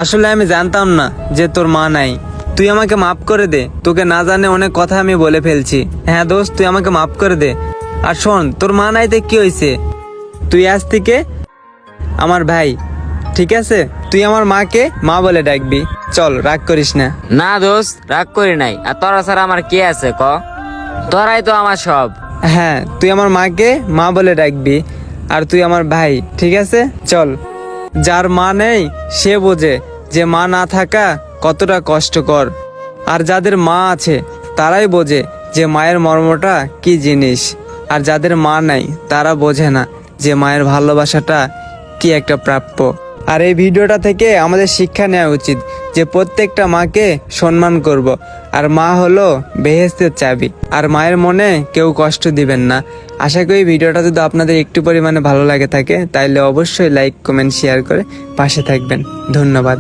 আসলে আমি জানতাম না যে তোর মা নাই। তুই আমাকে মাফ করে দে, তোকে না জানে অনেক কথা আমি বলে ফেলছি। হ্যাঁ দোস্ত, তুই আমাকে মাফ করে দে। আর শোন, তোর মা নাইতে কি হয়েছে, তুই আজ থেকে আমার ভাই, ঠিক আছে? তুই আমার মাকে মা বলে ডাকবি। চল, রাগ করিস না। না দোস্ত, রাগ করি নাই। আর তোরা ছাড়া আমার কে আছে ক? তোরাই তো আমার সব। হ্যাঁ, তুই আমার মাকে মা বলে ডাকবি, আর তুই আমার ভাই, ঠিক আছে? চল। যার মা নেই সে বোঝে যে মা না থাকা কতটা কষ্টকর, আর যাদের মা আছে তারাই বোঝে যে মায়ের মর্মটা কি জিনিস। আর যাদের মা নাই তারা বোঝে না যে মায়ের ভালোবাসাটা কি একটা প্রাপ্য। আর এই ভিডিওটা থেকে আমাদের শিক্ষা নেওয়া উচিত যে প্রত্যেকটা মাকে সম্মান করব। আর মা হলো বেহেশতের চাবি, আর মায়ের মনে কেউ কষ্ট দিবেন না। আশা করি ভিডিওটা যদি আপনাদের একটু পরিমাণে ভালো লাগে থাকে তাইলে অবশ্যই লাইক, কমেন্ট, শেয়ার করে পাশে থাকবেন। ধন্যবাদ।